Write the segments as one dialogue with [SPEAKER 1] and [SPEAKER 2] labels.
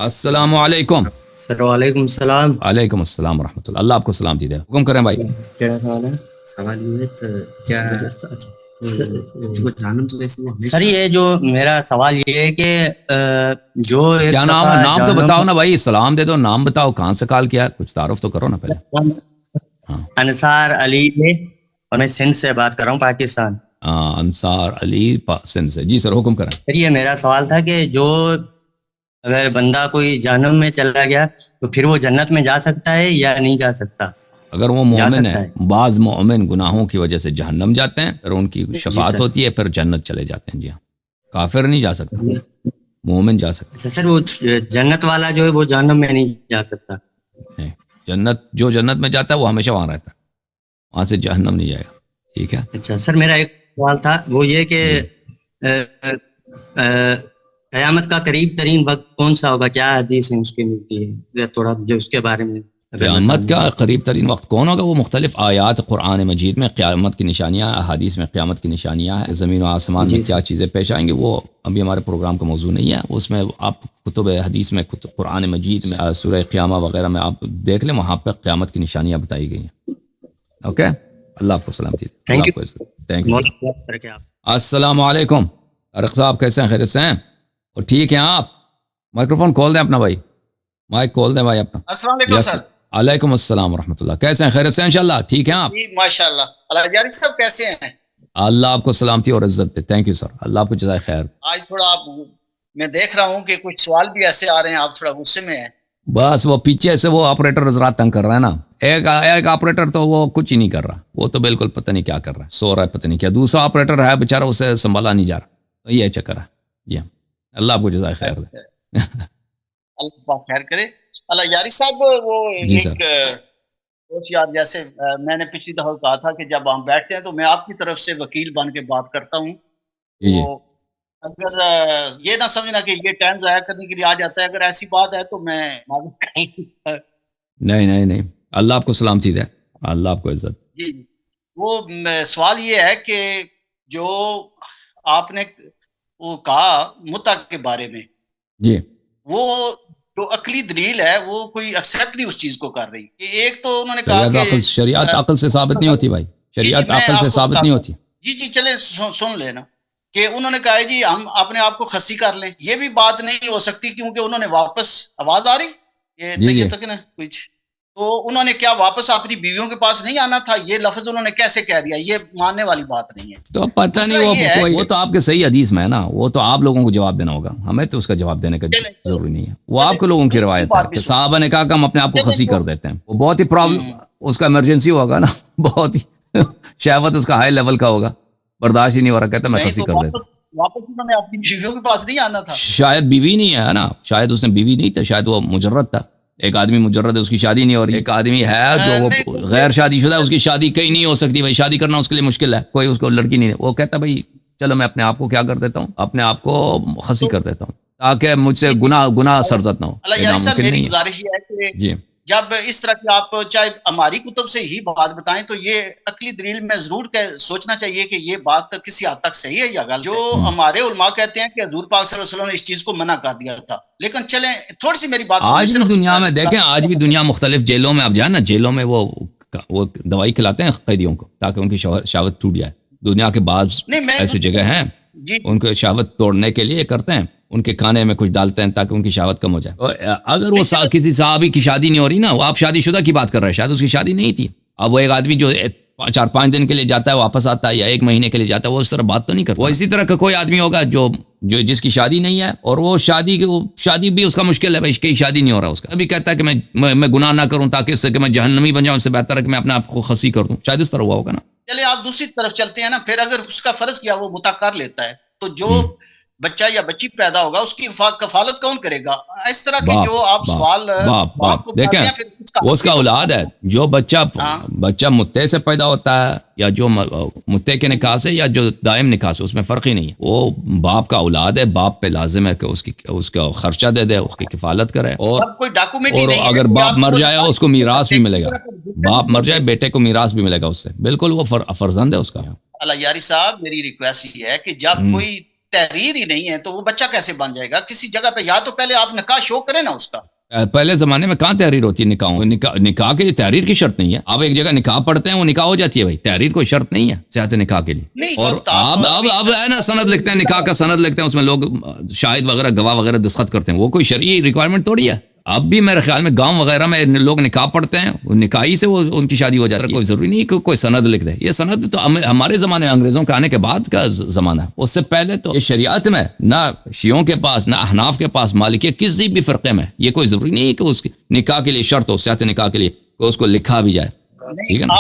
[SPEAKER 1] السلام علیکم.
[SPEAKER 2] سر وعلیکم السلام.
[SPEAKER 1] وعلیکم السلام ورحمۃ اللہ. اللہ آپ کو سلامتی دے. حکم کریں بھائی.
[SPEAKER 2] کیا سوال ہے؟
[SPEAKER 3] سوال یہ ہے کیا جہنم سے کیسے وہ
[SPEAKER 2] سر یہ جو میرا سوال یہ ہے کہ جو ایک
[SPEAKER 1] کیا نام
[SPEAKER 2] دفعہ
[SPEAKER 1] ہے؟ نام تو
[SPEAKER 2] جہنم-
[SPEAKER 1] بتاؤ نا بھائی. سلام دے دو. نام بتاؤ. کہاں سے کال کیا؟ کچھ تعارف تو کرو نا پہلے.
[SPEAKER 2] انصار علی ہے اور میں سندھ سے بات کر رہا ہوں، پاکستان.
[SPEAKER 1] انصار علی سندھ سے. جی سر حکم کریں.
[SPEAKER 2] سر یہ میرا سوال تھا کہ جو اگر بندہ کوئی جہنم میں چلا گیا تو پھر وہ جنت میں جا سکتا ہے یا نہیں جا سکتا؟
[SPEAKER 1] اگر وہ
[SPEAKER 2] جا
[SPEAKER 1] مومن
[SPEAKER 2] سکتا
[SPEAKER 1] ہے، بعض مومن گناہوں کی وجہ سے جہنم جاتے ہیں، پھر ان کی شفاعت
[SPEAKER 2] سر.
[SPEAKER 1] ہوتی ہے، پھر جنت چلے جاتے ہیں. جی ہاں، کافر نہیں جا سکتا، مومن جا سکتا
[SPEAKER 2] اچھا سر، وہ جنت والا جو ہے وہ جہنم میں نہیں جا سکتا؟
[SPEAKER 1] ہے. جو جنت میں جاتا ہے وہ ہمیشہ وہاں رہتا ہے، وہاں سے جہنم نہیں جائے گا. ٹھیک ہے.
[SPEAKER 2] اچھا سر، میرا ایک سوال تھا، وہ یہ کہ قیامت کا قریب ترین وقت کون سا ہوگا؟ کیا حدیث اس کی ملتی ہے؟ تھوڑا جو اس کے بارے میں
[SPEAKER 1] قیامت کا قریب ترین وقت کون ہوگا؟ وہ مختلف آیات قرآن مجید میں قیامت کی نشانیاں، احادیث میں قیامت کی نشانیاں ہیں. زمین و آسمان میں کیا چیزیں پیش آئیں گی وہ ابھی ہمارے پروگرام کا موضوع نہیں ہے. اس میں آپ کتب حدیث میں، قرآن مجید میں، سورہ قیامہ وغیرہ میں آپ دیکھ لیں، وہاں پہ قیامت کی نشانیاں بتائی گئی ہیں. اوکے. اللہ آپ کو سلامتی.
[SPEAKER 2] Thank you.
[SPEAKER 1] Thank you. السلام علیکم. طارق صاحب کیسے ہیں؟ خیریت سے ہیں؟ اور ٹھیک ہیں آپ؟ مائکروفون کھول دیں اپنا بھائی. مائک کھول دیں بھائی اپنا.
[SPEAKER 4] السلام علیکم سر.
[SPEAKER 1] علیکم السلام ورحمۃ اللہ. کیسے ہیں؟ خیریت سے ہیں انشاءاللہ؟ ٹھیک ہیں آپ؟
[SPEAKER 4] جی ماشاء اللہ. اللہ جاری صاحب کیسے ہیں؟
[SPEAKER 1] اللہ آپ کو سلامتی اور عزت دے. Thank you sir. اللہ آپ کو جزائے خیر.
[SPEAKER 4] آج تھوڑا آپ میں دیکھ رہا ہوں کہ کچھ سوال بھی ایسے آ رہے ہیں، آپ تھوڑا غصے میں ہیں.
[SPEAKER 1] بس وہ پیچھے سے وہ آپریٹر حضرات تنگ کر رہا ہے نا. ایک آپریٹر تو وہ کچھ ہی نہیں کر رہا، وہ تو بالکل پتہ نہیں کیا کر رہا ہے، سو رہا ہے پتہ نہیں کیا. دوسرا آپریٹر ہے بیچارہ، اسے سنبھالا نہیں جا رہا. تو یہ چکر ہے. جی ہاں، اللہ آپ کو جزائے خیر دے.
[SPEAKER 4] اللہ پاک خیر کرے. اللہ جاری صاحب، وہ
[SPEAKER 1] جی
[SPEAKER 4] ایک
[SPEAKER 1] سر.
[SPEAKER 4] یار جیسے میں نے پچھلی دفعہ کہا تھا کہ جب ہم بیٹھتے ہیں تو میں آپ کی طرف سے وکیل بن کے بات کرتا ہوں.
[SPEAKER 1] جی جی.
[SPEAKER 4] تو اگر یہ نہ سمجھنا کہ یہ ٹائم ضائع کرنے کے لیے آ جاتا ہے، اگر ایسی بات ہے تو میں
[SPEAKER 1] نہیں نہیں نہیں، اللہ آپ کو سلامتی دے. اللہ آپ کو عزت.
[SPEAKER 4] جی. وہ سوال یہ ہے کہ جو آپ نے وہ کہا متع کے بارے میں،
[SPEAKER 1] جی
[SPEAKER 4] وہ جو عقلی دلیل ہے وہ کوئی ایکسیپٹ نہیں اس چیز کو کر رہی. کہ ایک تو انہوں نے کہا کہ
[SPEAKER 1] شریعت عقل سے ثابت نہیں ہوتی بھائی. شریعت عقل سے ثابت نہیں ہوتی.
[SPEAKER 4] جی چلے سن لینا کہ انہوں نے کہا جی ہم اپنے آپ کو خسی کر لیں. یہ بھی بات نہیں ہو سکتی کیونکہ انہوں نے واپس آواز آ رہی یہ تک نا کچھ، تو انہوں نے کیا واپس اپنی بیویوں کے پاس نہیں آنا تھا؟ یہ لفظ انہوں نے کیسے کہہ دیا؟ یہ ماننے والی بات نہیں ہے.
[SPEAKER 1] تو پتہ نہیں، وہ تو آپ کے صحیح حدیث میں ہے نا، وہ تو آپ لوگوں کو جواب دینا ہوگا، ہمیں تو اس کا جواب دینے کا ضروری نہیں ہے. وہ آپ کے لوگوں کی روایت ہے کہ صحابہ نے کہا کہ ہم اپنے آپ کو خسی کر دیتے ہیں. وہ بہت ہی پرابلم، اس کا ایمرجنسی ہوگا نا، بہت ہی شہوت اس کا ہائی لیول کا ہوگا، برداشت ہی نہیں ہو رہا، کہتا میں خسی کر دیتا ہوں.
[SPEAKER 4] واپس انہوں نے اپنی بیویوں کے پاس نہیں آنا تھا.
[SPEAKER 1] شاید بیوی نہیں ہے نا، شاید اس نے بیوی نہیں تھا، شاید وہ مجرد تھا. ایک آدمی مجرد ہے، اس کی شادی نہیں ہو رہی. ایک آدمی ہے جو وہ غیر شادی شدہ ہے، اس کی شادی کہیں نہیں ہو سکتی بھائی. شادی کرنا اس کے لیے مشکل ہے، کوئی اس کو لڑکی نہیں ہے. وہ کہتا ہے بھائی چلو میں اپنے آپ کو کیا کر دیتا ہوں، اپنے آپ کو خسی کر دیتا ہوں تاکہ مجھ سے گناہ سرزد نہ ہو.
[SPEAKER 4] اللہ جاری صاحب، میری گزارش یہ ہے کہ
[SPEAKER 1] جی
[SPEAKER 4] جب اس طرح کی آپ چاہے ہماری کتب سے ہی بات بتائیں تو یہ عقلی دلیل میں ضرور سوچنا چاہیے کہ یہ بات کسی حد تک صحیح ہے یا غلط. جو ہمارے علماء کہتے ہیں کہ حضور پاک صلی اللہ علیہ وسلم نے اس چیز کو منع کر دیا تھا. لیکن چلیں تھوڑی سی میری بات
[SPEAKER 1] آج بھی دنیا میں دیکھیں، آج بھی دنیا مختلف جیلوں میں آپ جائیں نا، جیلوں میں وہ دوائی کھلاتے ہیں قیدیوں کو تاکہ ان کی شہوت ٹوٹ جائے. دنیا کے بعض ایسی جگہ ہیں ان کو شہوت توڑنے کے لیے کرتے ہیں، ان کے کھانے میں کچھ ڈالتے ہیں تاکہ ان کی شہوت کم ہو جائے. اگر وہ کسی صحابی کی شادی نہیں ہو رہی نا، وہ آپ شادی شدہ کی بات کر رہے ہیں، شاید اس کی شادی نہیں تھی. اب وہ ایک آدمی جو 4-5 دن کے لیے جاتا ہے واپس آتا ہے، یا 1 مہینے کے لیے جاتا ہے، وہ اس طرح بات تو نہیں کرتا. وہ اسی طرح کا کوئی آدمی ہوگا جو جس کی شادی نہیں ہے، اور وہ شادی بھی اس کا مشکل ہے بھائی، کہیں شادی نہیں ہو رہا اس کا، ابھی کہتا ہے کہ میں گناہ نہ کروں تاکہ اس سے کہ میں جہنمی بن جاؤں، اس سے بہتر ہے کہ میں اپنے آپ کو خسی کر دوں. شاید اس طرح ہوا ہوگا نا.
[SPEAKER 4] چلے آپ دوسری طرف چلتے ہیں نا. پھر اگر اس کا فرض کیا وہ متع کر لیتا ہے تو جو بچہ یا بچی پیدا ہوگا اس کی کفالت کون کرے گا؟ اس طرح کی جو آپ سوال
[SPEAKER 1] باپ دیکھیں، وہ اس کا اولاد ہے. جو بچہ متے سے پیدا ہوتا ہے یا جو متے کے نکاح سے یا جو دائم نکاح سے، اس میں فرق ہی نہیں ہے. وہ باپ کا اولاد ہے، باپ پہ لازم ہے کہ اس کا خرچہ دے دے، اس کی کفالت کرے. اور اگر باپ مر جائے اس کو میراث بھی ملے گا. باپ مر جائے بیٹے کو میراث بھی ملے گا اس سے. بالکل وہ فرزند ہے اس کا.
[SPEAKER 4] اللہ یاری صاحب، میری ریکویسٹ یہ ہے کہ جب کوئی تحریر ہی نہیں ہے تو وہ بچہ کیسے بن جائے گا کسی جگہ پہ؟ یا تو پہلے آپ نکاح شو کریں نا اس کا.
[SPEAKER 1] پہلے زمانے میں کہاں تحریر ہوتی ہے نکاح کے لیے تحریر کی شرط نہیں ہے. آپ ایک جگہ نکاح پڑھتے ہیں وہ نکاح ہو جاتی ہے بھائی. تحریر کوئی شرط نہیں ہے صحت نکاح کے لیے. اور اب ہے نا سند لکھتے ہیں نکاح کا سند لکھتے ہیں اس میں لوگ شاہد وغیرہ گواہ وغیرہ دستخط کرتے ہیں. وہ کوئی شرعی ریکوائرمنٹ تھوڑی ہے. اب بھی میرے خیال میں گاؤں وغیرہ میں لوگ نکاح پڑھتے ہیں نکاحی سے وہ ان کی شادی ہو جاتی ہے. کوئی ضروری نہیں کہ کوئی سند لکھ دے. یہ سند تو ہمارے زمانے میں انگریزوں کے آنے کے بعد کا زمانہ ہے. اس سے پہلے تو یہ شریعت میں نہ شیعوں کے پاس نہ احناف کے پاس مالکی کسی بھی فرقے میں یہ کوئی ضروری نہیں ہے کہ اس نکاح کے لیے شرط ہو صحت نکاح کے لیے کہ اس کو لکھا بھی جائے. ٹھیک ہے نا.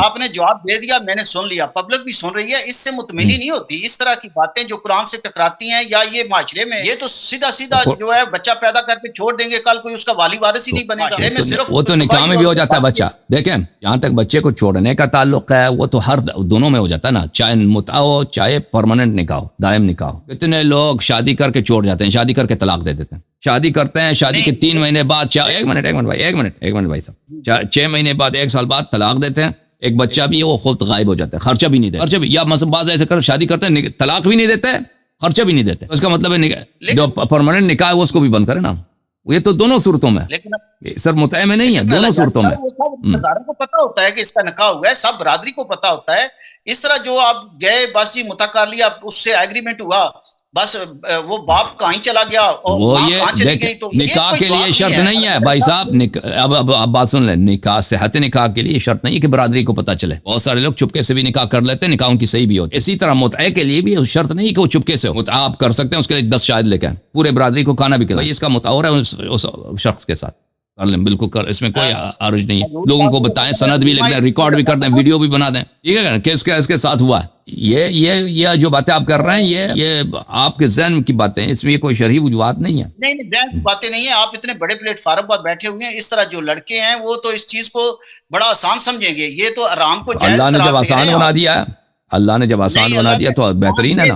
[SPEAKER 4] آپ نے جواب دے دیا میں نے سن لیا پبلک بھی سن رہی ہے. اس سے مطمئن نہیں ہوتی اس طرح کی باتیں جو قرآن سے ٹکراتی ہیں یا یہ معاشرے میں یہ تو سیدھا جو ہے بچہ پیدا کر کے چھوڑ دیں گے کل کوئی اس کا والی وارث ہی نہیں بنے گا.
[SPEAKER 1] وہ تو نکاح میں بھی ہو جاتا ہے بچہ. دیکھیں جہاں تک بچے کو چھوڑنے کا تعلق ہے وہ تو ہر دونوں میں ہو جاتا ہے نا. چاہے متع ہو چاہے پرماننٹ نکاح ہو دائم نکاح ہو. کتنے لوگ شادی کر کے چھوڑ جاتے ہیں شادی کر کے طلاق دے دیتے ہیں. شادی کرتے ہیں شادی کے 3 مہینے بعد ایک منٹ بھائی صاحب 6 مہینے بعد 1 سال بعد طلاق دیتے ہیں. ایک بچہ بھی ہے وہ خود غائب ہو جاتا ہے. خرچہ بھی نہیں دیتے. خرچہ بھی یا مثلا بعض ایسے کر شادی کرتے ہیں طلاق بھی نہیں دیتے خرچہ بھی نہیں دیتے. اس کا مطلب ہے جو پرماننٹ نکاح ہے اس کو بھی بند کرے نا. یہ تو دونوں صورتوں میں سر متع میں نہیں ہے دونوں صورتوں میں.
[SPEAKER 4] کو پتا ہوتا ہے کہ اس کا نکاح ہوا ہے سب برادری کو پتا ہوتا ہے. اس طرح جو آپ گئے بس جی متع کر لیا اس سے ایگریمنٹ ہوا بس وہ باپ کہیں چلا گیا اور
[SPEAKER 1] وہ یہ نکاح کے لیے شرط نہیں ہے بھائی صاحب. اب بات سن لیں نکاح صحت نکاح کے لیے شرط نہیں ہے کہ برادری کو پتہ چلے. بہت سارے لوگ چپکے سے بھی نکاح کر لیتے ہیں نکاح ان کی صحیح بھی ہوتی. اسی طرح متع کے لیے بھی شرط نہیں کہ وہ چپکے سے متع آپ کر سکتے ہیں اس کے لیے 10 شاہد لے کے پورے برادری کو کھانا بھی کھلائیں. اس کا متع ہو رہا ہے اس شخص کے ساتھ کر لیں بالکل کر. اس میں کوئی حرج نہیں ہے. لوگوں کو بتائیں سند بھی لکھ دیں ریکارڈ بھی کر دیں ویڈیو بھی بنا دیں. ٹھیک ہے کہ اس کے ساتھ ہوا ہے. یہ جو باتیں آپ کر رہے ہیں یہ آپ کے ذہن کی باتیں اس میں کوئی شرعی وجوہات نہیں ہیں.
[SPEAKER 4] نہیں ذہن کی باتیں نہیں ہیں. آپ اتنے بڑے پلیٹ فارم پر بیٹھے ہوئے ہیں. اس طرح جو لڑکے ہیں وہ تو اس چیز کو بڑا آسان سمجھیں گے. یہ تو آرام کو جائز
[SPEAKER 1] اللہ نے جب آسان بنا دیا اللہ نے جب آسان بنا دیا تو بہترین ہے نا.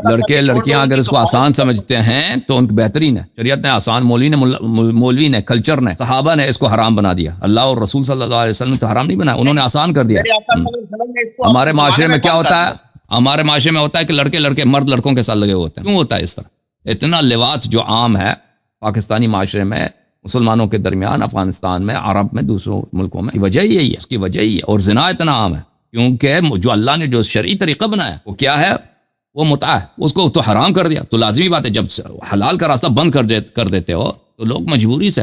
[SPEAKER 1] لڑکے لڑکیاں اگر اس کو آسان سمجھتے ہیں تو ان کی بہترین ہے. شریعت نے آسان مولوی نے کلچر نے صحابہ نے اس کو حرام بنا دیا. اللہ اور رسول صلی اللہ علیہ وسلم تو حرام نہیں بنا انہوں نے آسان کر دیا. ہمارے معاشرے میں کیا ہوتا ہے ہمارے معاشرے میں ہوتا ہے کہ لڑکے مرد لڑکوں کے ساتھ لگے ہوتے ہیں. کیوں ہوتا ہے اس طرح؟ اتنا لواط جو عام ہے پاکستانی معاشرے میں مسلمانوں کے درمیان افغانستان میں عرب میں دوسروں ملکوں میں وجہ یہی ہے. اس کی وجہ یہی ہے. اور زنا اتنا عام ہے کیونکہ جو اللہ نے جو شرعی طریقہ بنایا وہ کیا ہے وہ متع ہے. اس کو تو حرام کر دیا تو لازمی بات ہے جب حلال کا راستہ بند کر دیتے ہو تو لوگ مجبوری سے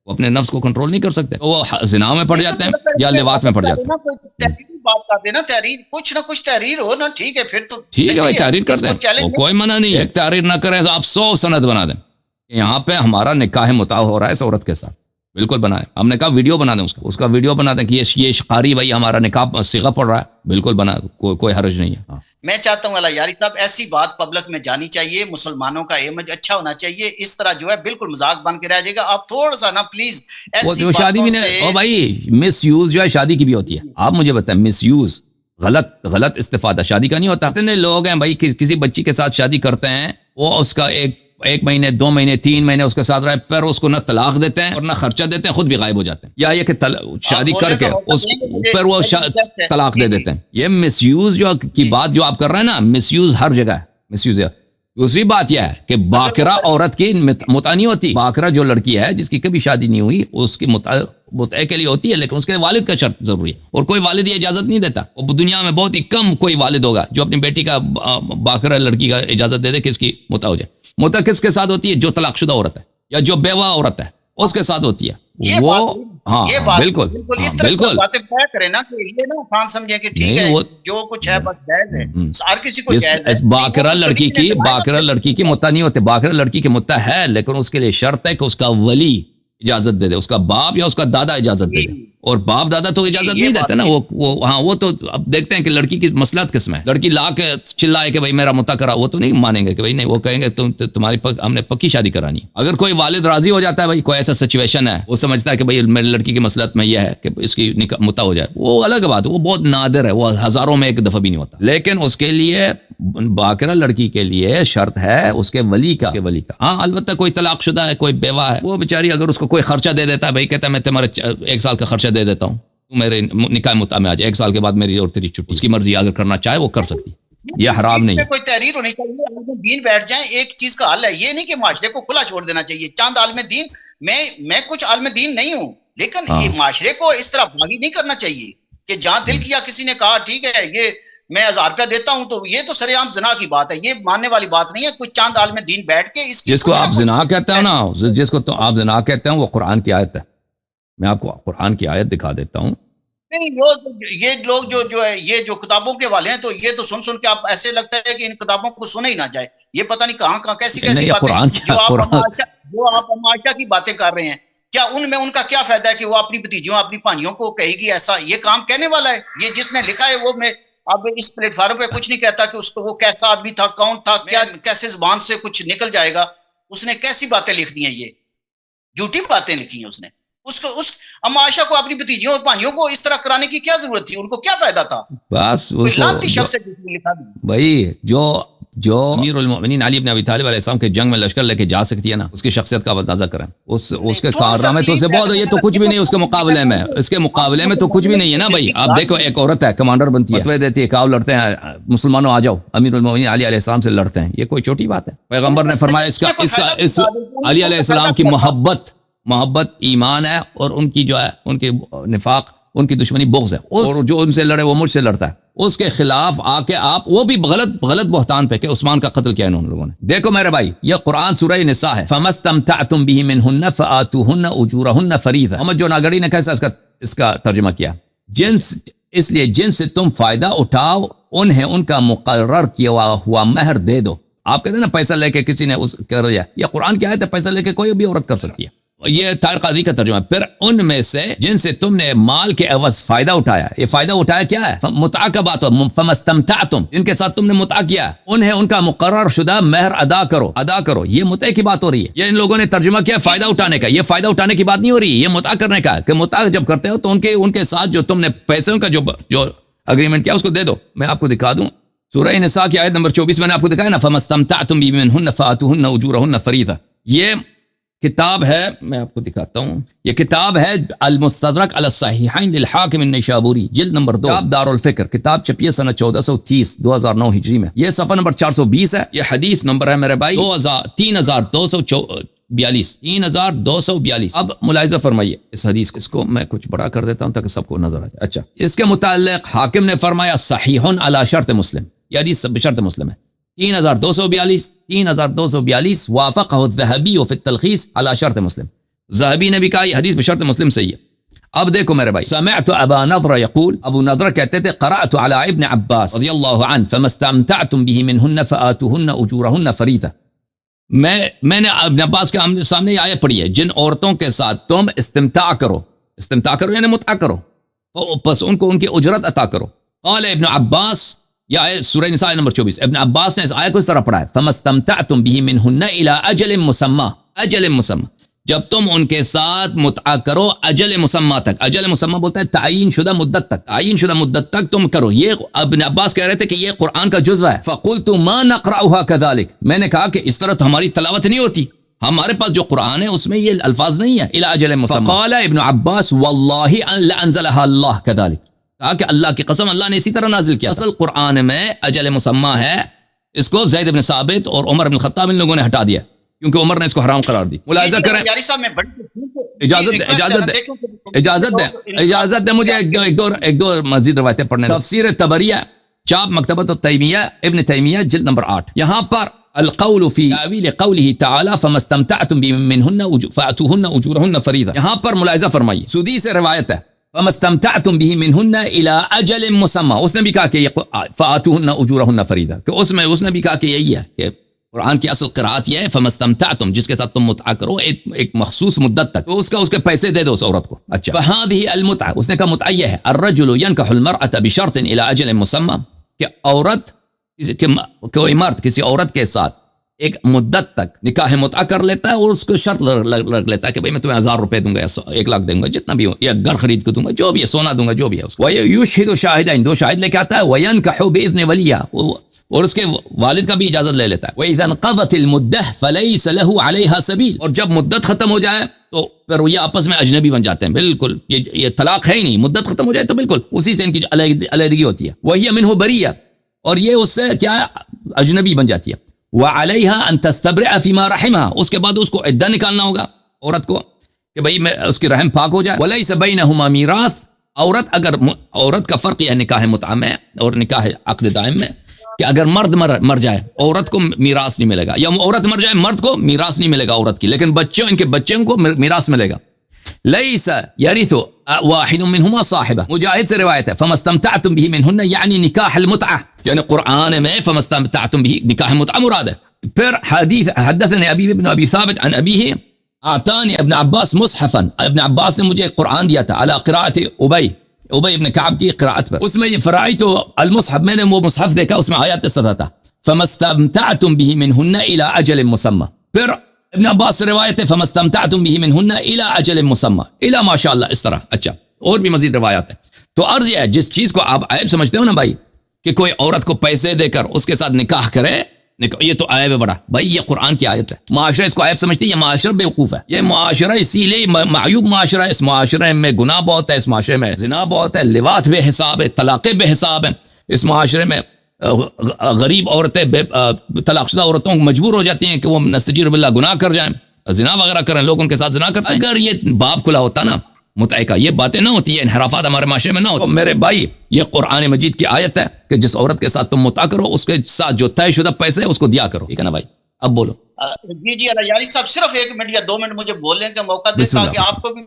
[SPEAKER 1] وہ اپنے نفس کو کنٹرول نہیں کر سکتے. وہ زنا میں پڑ جاتے ہیں یا لواط میں پڑ جاتے ہیں.
[SPEAKER 4] بات کر دینا تحریر کچھ نہ کچھ تحریر ہو نا. ٹھیک ہے پھر تو
[SPEAKER 1] ٹھیک ہے بھائی تحریر کر دیں کوئی منع نہیں ہے. ایک تحریر نہ کریں تو آپ 100 سند بنا دیں. یہاں پہ ہمارا نکاح متع ہو رہا ہے اس عورت کے ساتھ بالکل بنائیں. ہم نے کہا ویڈیو بنا دیں اس کا ویڈیو بنا دیں کہ یہ قاری بھائی ہمارا نکاح صیغہ پڑ رہا ہے بالکل بنا کوئی حرج نہیں ہے.
[SPEAKER 4] میں چاہتا ہوں اللہ یاری صاحب ایسی بات پبلک میں جانی چاہیے. مسلمانوں کا امیج اچھا ہونا چاہیے. اس طرح جو ہے بالکل مذاق بن کے رہ جائے گا. آپ تھوڑا سا نا پلیز
[SPEAKER 1] ایسی شادی بھی نہیں بھائی مس یوز جو ہے شادی کی بھی ہوتی ہے. آپ مجھے بتائیں مس یوز غلط استفادہ شادی کا نہیں ہوتا. اتنے لوگ ہیں بھائی کسی بچی کے ساتھ شادی کرتے ہیں وہ اس کا ایک مہینے 2 مہینے 3 مہینے اس کے ساتھ رہے پھر اس کو نہ طلاق دیتے ہیں اور نہ خرچہ دیتے ہیں خود بھی غائب ہو جاتے ہیں. یا یہ کہ شادی کر کے اس پھر وہ طلاق دے دیتے ہیں. یہ مس یوز کی بات جو آپ کر رہے ہیں نا مس یوز ہر جگہ ہے. مس یوز دوسری بات یہ ہے کہ باقرہ عورت کی متع نہیں ہوتی. باقرہ جو لڑکی ہے جس کی کبھی شادی نہیں ہوئی اس کی متع کے لیے ہوتی ہے لیکن اس کے والد کا شرط ضروری ہے اور کوئی والد یہ اجازت نہیں دیتا. وہ دنیا میں بہت ہی کم کوئی والد ہوگا جو اپنی بیٹی کا باقرہ لڑکی کا اجازت دے دے کہ اس کی متع ہو جائے. متع کس کے ساتھ ہوتی ہے جو طلاق شدہ عورت ہے یا جو بیوہ عورت ہے اس کے ساتھ ہوتی ہے. وہ ہاں بالکل
[SPEAKER 4] باتیں طے کریں نا کہ یہ نا خان سمجھے کہ ٹھیک ہے جو کچھ ہے بس جائز ہے. ہر کسی کو جائز ہے.
[SPEAKER 1] باقرہ لڑکی کی متع نہیں ہوتی. باقرہ لڑکی کی متع ہے لیکن اس کے لیے شرط ہے کہ اس کا ولی اجازت دے دے اس کا باپ یا اس کا دادا اجازت دے دے. اور باپ دادا تو اجازت نہیں دیتے نا. وہ تو اب دیکھتے ہیں کہ لڑکی کی مصلحت کس میں. لڑکی لا کے چلائے کہ بھائی میرا متع کرا وہ تو نہیں مانیں گے کہ بھائی نہیں. وہ کہیں گے تمہاری ہم نے پکی شادی کرانی ہے. اگر کوئی والد راضی ہو جاتا ہے بھائی کوئی ایسا سچویشن ہے وہ سمجھتا ہے کہ بھائی میری لڑکی کی مصلحت میں یہ ہے کہ اس کی متع ہو جائے وہ الگ بات ہے. وہ بہت نادر ہے. وہ ہزاروں میں ایک دفعہ بھی نہیں ہوتا. لیکن اس کے لیے باقرہ لڑکی کے لیے شرط ہے اس کے ولی کا. ہاں البتہ کوئی طلاق شدہ ہے کوئی بیوہ ہے وہ بیچاری اگر اس کو کوئی خرچہ دے دیتا ہے بھائی کہتا ہے میں تمہارے 1 سال کا خرچہ دے دیتا ہوں میرے نکاح متع میں آ جائے 1 سال کے بعد میری اور تیری چھٹی. اس کی مرضی اگر کرنا چاہے وہ کر سکتی. یہ حرام نہیں ہے.
[SPEAKER 4] کوئی تحریر ہونی چاہیے, عالم دین بیٹھ جائیں, ایک چیز کا حل ہے. یہ نہیں کہ معاشرے کو کھلا چھوڑ دینا چاہیے. چاند عالم دین, میں کچھ عالم دین نہیں ہوں, لیکن معاشرے کو اس طرح باغی نہیں کرنا چاہیے کہ جہاں دل کیا کسی نے کہا ٹھیک ہے یہ میں 1000 روپیہ دیتا ہوں, تو یہ تو سر عام زنا کی بات ہے, یہ ماننے والی بات نہیں ہے. کوئی چاند عالم دین بیٹھ کے اس
[SPEAKER 1] جس کو آپ زنا کہتے ہیں نا, جس کو تو آپ زنا کہتے ہیں, وہ قرآن کی آیت ہے. میں آپ کو قرآن کی آیت دکھا دیتا ہوں.
[SPEAKER 4] نہیں, یہ لوگ جو ہے یہ جو کتابوں کے والے ہیں, تو یہ تو سن کے آپ ایسے لگتا ہے کہ ان کتابوں کو سنے ہی نہ جائے. یہ پتہ نہیں کہاں کیسی باتیں جو آپ معاشرہ کی باتیں کر رہے ہیں, کیا ان میں ان کا کیا فائدہ ہے کہ وہ اپنی بھتیجوں اپنی بھائیوں کو کہے گی ایسا؟ یہ کام کہنے والا ہے, یہ جس نے لکھا ہے وہ میں اب اس پلیٹ فارم پہ کچھ نہیں کہتا کہ اس کو وہ کیسا آدمی تھا, کون تھا, کیا کیسے زبان سے کچھ نکل جائے گا. اس نے کیسی باتیں لکھ دی ہیں, یہ جھوٹی باتیں لکھی ہیں اس نے. اس معاشرہ کو اپنی بھتیجوں اور بھائیوں کو اس طرح کرانے کی کیا ضرورت تھی؟ ان کو کیا فائدہ تھا؟
[SPEAKER 1] بس
[SPEAKER 4] لانتی شخص ہے جس نے لکھا دی.
[SPEAKER 1] بھائی جو امیر المؤمنین علی بن ابی طالب علیہ السلام کے جنگ میں لشکر لے کے جا سکتی ہے نا, اس کی شخصیت کا اندازہ کریں. اس کے کارنامے تو سے بہت, یہ تو کچھ بھی نہیں اس کے مقابلے میں. اس کے مقابلے میں تو کچھ بھی نہیں ہے نا بھائی. آپ دیکھو, ایک عورت ہے, کمانڈر بنتی ہے, فتوے دیتی ہے کہ آؤ لڑتے ہیں, مسلمانوں آ جاؤ, امیر المؤمنین علی علیہ السلام سے لڑتے ہیں. یہ کوئی چھوٹی بات ہے؟ پیغمبر نے فرمایا اس علی علیہ السلام کی محبت ایمان ہے, اور ان کی جو ہے ان کی نفاق, ان کی دشمنی بغض ہے. اور جو ان سے لڑے وہ مجھ سے لڑتا ہے. اس کے خلاف آ کے آپ, وہ بھی غلط بہتان پہ کہ عثمان کا قتل کیا انہوں لوگوں نے. دیکھو میرے بھائی, یہ قرآن سورہ نساء ہے. فَمَسْتَمْتَعْتُمْ بِهِ مِنْهُنَّ فَآتُوهُنَّ أُجُورَهُنَّ فَرِيضَةً. محمد جو ناگری نے کیسا اس کا ترجمہ کیا, جنس, اس لیے جن سے تم فائدہ اٹھاؤ انہیں ان کا مقرر کیا ہوا مہر دے دو. آپ کہتے ہیں نا پیسہ لے کے کسی نے کر دیا, یہ قرآن کی آیت ہے, پیسہ لے کے کوئی بھی عورت کر سکتی ہے. یہ طاہر قاضی کا ترجمہ. پھر ان میں سے جن سے تم نے مال کے عوض فائدہ اٹھایا, یہ فائدہ اٹھایا کیا ہے؟ متعہ کا بات ہو. فمستمتعتم, جن کے ساتھ تم نے متعہ کیا, انہیں ان کا مقرر شدہ مہر ادا کرو. یہ متعہ کی بات ہو رہی ہے. یہ ان لوگوں نے ترجمہ کیا فائدہ اٹھانے کا. یہ فائدہ اٹھانے کی بات نہیں ہو رہی, یہ متعہ کرنے کا, کہ متعہ جب کرتے ہو تو ان کے ساتھ جو تم نے پیسوں کا جو اگریمنٹ کیا اس کو دے دو. میں آپ کو دکھا دوں سورہ نساء کی آیت نمبر 24 میں نے آپ کو دکھایا نا, فمستمتعتم بِهِ مِنْهُنَّ فَآتُوهُنَّ أُجُورَهُنَّ فَرِيضَةً. یہ کتاب ہے, میں آپ کو دکھاتا ہوں. یہ کتاب ہے المستدرک علی الصحیحین للحاکم النیشابوری, جلد نمبر 2, دار الفکر. کتاب چھپی ہے سنہ 1430 2009 ہجری میں. یہ صفحہ نمبر 420 ہے. یہ حدیث نمبر ہے میرے بھائی 3242. اب ملاحظہ فرمائیے اس حدیث کو. اس کو میں کچھ بڑا کر دیتا ہوں تاکہ سب کو نظر آ جائے. اچھا, اس کے متعلق حاکم نے فرمایا صحیح علی شرط مسلم. یہ حدیث بشرط مسلم ہے. 3242 وافقہ الذہبی فی التلخیص علی شرط مسلم. ذہبی نے بھی کہا یہ حدیث بشرط مسلم صحیح ہے. اب دیکھو میرے بھائی, سمعت ابا نضر یقول, ابو نضر کہتے تھے قرأت علی ابن عباس رضی اللہ عنہ فمستمتعتم به منہن فآتوہن اجورہن فریضہ. میں نے ابن عباس کے سامنے یہ آیت پڑھی ہے, جن عورتوں کے ساتھ تم استمتاع کرو یعنی متعہ کرو, پس ان کو ان کی اجرت عطا کرو. قال ابن عباس, یا سورہ نساء نمبر 24, ابن عباس نے اس آیت کو اس طرح پڑھا ہے فَمَسْتَمْتَعْتُمْ بِهِ مِنْهُنَّ إِلَىٰ أَجَلٍ مُسَمَّى. جب تم ان کے ساتھ متعہ کرو اجل مسمى تک. اجل مسمى بولتا ہے تعین شدہ مدت تک تم کرو. یہ ابن عباس کہہ رہے تھے کہ یہ قرآن کا جزو ہے. فَقُلْتُ مَا نَقْرَأُهَا كَذَلِكَ. میں نے کہا کہ اس طرح تو ہماری تلاوت نہیں ہوتی, ہمارے پاس جو قرآن ہے اس میں یہ الفاظ نہیں ہے إِلَىٰ أَجَلٍ مُسَمَّى. فقال ابن عباس وَاللَّهِ لَأَنزَلَهَا اللَّهُ كَذَلِكَ. کہا کہ اللہ کی قسم اللہ نے اسی طرح نازل کیا. اصل قرآن میں اجل مسمى ہے, اس کو زید بن ثابت اور عمر بن الخطاب ان لوگوں نے ہٹا دیا کیونکہ عمر نے اس کو حرام قرار دی. ملاحظہ کریں, اجازت دے مجھے ایک دو مزید روایتیں پڑھنے. تفسیر طبریہ چاپ مکتبۃ التیمیہ ابن تیمیہ جلد نمبر 8. یہاں پر القول فی تاویل قوله تعالی فما استمتعتم منهن فاتوهن اجورهن فریضہ, یہاں پر ملاحظہ فرمائیے سودی سے روایت ہے فما استمتعتم به منهن الى اجل مسمى. اس نے بھی کہا کہ فاتوهن اجورهن فریضہ, کہ اس نے بھی کہا کہ یہی ہے کہ قرآن کی اصل قرآت یہ ہے فما استمتعتم, جس کے ساتھ تم متعہ کرو ایک مخصوص مدت تک, تو اس کے پیسے دے دو اس عورت کو. اچھا, فهذه المتعہ, اس نے کہا متعہ یہ ہے الرجل ينكح المرأة بشرط الى اجل مسمى, کہ کوئی مرد کسی عورت کے ساتھ ایک مدت تک نکاح متعہ کر لیتا ہے اور اس کو شرط لگ لیتا ہے کہ بھئی میں تمہیں 1000 روپے دوں گا یا 1 لاکھ دوں گا, جتنا بھی ہو, یا گھر خرید کے دوں گا, جو بھی ہے, سونا دوں گا, جو بھی ہے اس کو. وَيُشْهِدُ شَاهِدَيْنِ, 2 شاہد لے کے آتا ہے. وَيَنْكَحُ بِإِذْنِ وَلِيِّهِ, اور اس کے والد کا بھی اجازت لے لیتا ہے. وَإِذَا انْقَضَتِ الْمُدَّةُ فَلَيْسَ لَهُ عَلَيْهَا سَبِيلٌ, اور جب مدت ختم ہو جائے تو پھر یہ آپس میں اجنبی بن جاتے ہیں. بالکل یہ طلاق ہے ہی نہیں, مدت ختم ہو جائے تو بالکل اسی سے ان کی علیحدگی ہوتی ہے. وَهِيَ مِنْهُ بَرِيَّةٌ, اور یہ اس سے کیا اجنبی بن جاتی ہے. وَعَلَيْهَا أَن تَسْتَبْرِعَ فِي مَا رَحِمَهَا، اس کے بعد اس کو عدہ نکالنا ہوگا عورت کو کہ بھئی میں اس کی رحم پاک ہو جائے. وَلَيْسَ بَيْنَهُمَا مِيرَاث، عورت کا فرق یہ ہے نکاح متعہ میں اور نکاح عقد دائم میں کہ اگر مرد مر جائے عورت کو میراث نہیں ملے گا، یا عورت مر جائے مرد کو میراث نہیں ملے گا عورت کی، لیکن ان کے بچوں کو میراث ملے گا. لیس یرث واحد منہما صاحبہ، مجاہد سے روایت ہے فما استمتعتم به منہن یعنی نکاح المتعہ، یعنی قرآن میں فما استمتعتم به نکاح متعہ مراد ہے. پھر حدیث حدثني ابی بن ابی ثابت عن ابیہ اعطانی ابن عباس مصحفا، ابن عباس نے مجھے قرآن دیا تھا على قراءت ابی ابن کعب کی قراءت پر، اس میں یہ فرائیت المصحف، میں نے وہ مصحف دیکھا اس میں آیات اس طرح تھا فما استمتعتم به منہن الى اجل مسمى. پھر ابن عباس سے روایت ہے فما استمتعتم به منہن الى اجل مسمى، الى ماشاءاللہ اس طرح. اچھا اور بھی مزید روایات ہیں. تو عرض یہ ہے جس چیز کو آپ عیب سمجھتے ہو نا بھائی کہ کوئی عورت کو پیسے دے کر اس کے ساتھ نکاح کرے، یہ تو عیب ہے بڑا بھائی، یہ قرآن کی آیت ہے. معاشرہ اس کو عیب سمجھتی ہے، یہ معاشرہ بیوقوف ہے. یہ معاشرہ اسی لیے معیوب معاشرہ ہے. اس معاشرے میں گناہ بہت ہے، اس معاشرے میں زنا بہت ہے، لواط بے حساب ہے، طلاقیں بے حساب ہیں. اس معاشرے میں غریب عورتیں طلاق شدہ عورتوں کو مجبور ہو جاتی ہیں کہ وہ نستجیر باللہ گناہ کر جائیں، زنا وغیرہ کریں، لوگ ان کے ساتھ زنا کرتے ہیں. اگر یہ باب کھلا ہوتا نا متعہ کا، یہ باتیں نہ ہوتی، یہ انحرافات ہمارے معاشرے میں نہ ہوتے. میرے بھائی یہ قرآن مجید کی آیت ہے کہ جس عورت کے ساتھ تم متعہ کرو اس کے ساتھ جو طے شدہ پیسے ہے اس کو دیا کرو، ٹھیک ہے نا بھائی؟ اب بولو.
[SPEAKER 4] جی یاری صاحب صرف 1 منٹ یا 2 منٹ مجھے بولنے کا موقع دیں تاکہ آپ کو بھی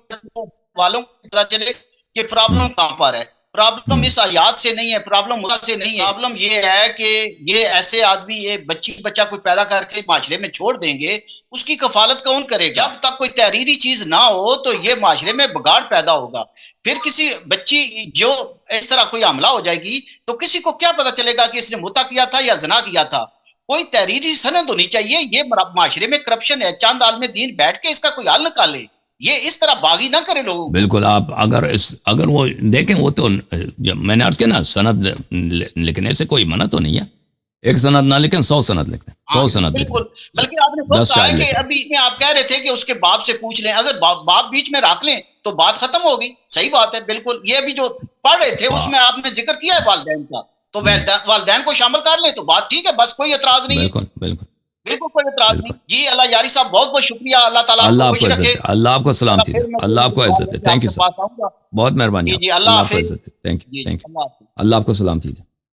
[SPEAKER 4] والوں کو پتہ چلے کہ پرابلم کہاں پر ہے. پرابلم اس آیات سے نہیں ہے، پرابلم مدد سے نہیں ہے. پرابلم یہ ہے کہ یہ ایسے آدمی ایک بچہ کوئی پیدا کر کے معاشرے میں چھوڑ دیں گے، اس کی کفالت کون کرے گا؟ جب تک کوئی تحریری چیز نہ ہو تو یہ معاشرے میں بگاڑ پیدا ہوگا. پھر کسی بچی جو اس طرح کوئی حملہ ہو جائے گی تو کسی کو کیا پتا چلے گا کہ اس نے متع کیا تھا یا زنا کیا تھا؟ کوئی تحریری سند ہونی چاہیے. یہ معاشرے میں کرپشن ہے، چند عالم دین بیٹھ کے اس کا کوئی حل نکالے، یہ اس طرح باغی نہ کرے لوگوں.
[SPEAKER 1] بالکل. آپ اگر وہ دیکھیں، وہ تو جب میں نے عرض کیا نا سند لکھنے سے کوئی منع تو نہیں ہے. 1 سند نہ لکھیں 100 سند لکھیں، 100 سند لکھیں.
[SPEAKER 4] بلکہ آپ نے خود کہا کہ ابھی میں آپ کہہ رہے تھے کہ اس کے باپ سے پوچھ لیں، اگر باپ بیچ میں رکھ لیں تو بات ختم ہوگی. صحیح بات ہے بالکل. یہ ابھی جو پڑھ رہے تھے اس میں آپ نے ذکر کیا ہے والدین کا، تو والدین کو شامل کر لیں تو بات ٹھیک ہے، بس کوئی اعتراض نہیں ہے. بالکل کوئی اعتراض نہیں. جی اللہ یاری صاحب بہت بہت شکریہ. اللہ تعالیٰ
[SPEAKER 1] اللہ آپ کو عزت دے، اللہ آپ کو سلامتی دے، اللہ آپ کو عزت دے. تھینک یو سر، بہت مہربانی.
[SPEAKER 4] جی اللہ
[SPEAKER 1] آپ کو عزت دے. Thank you. اللہ آپ کو سلامتی دے.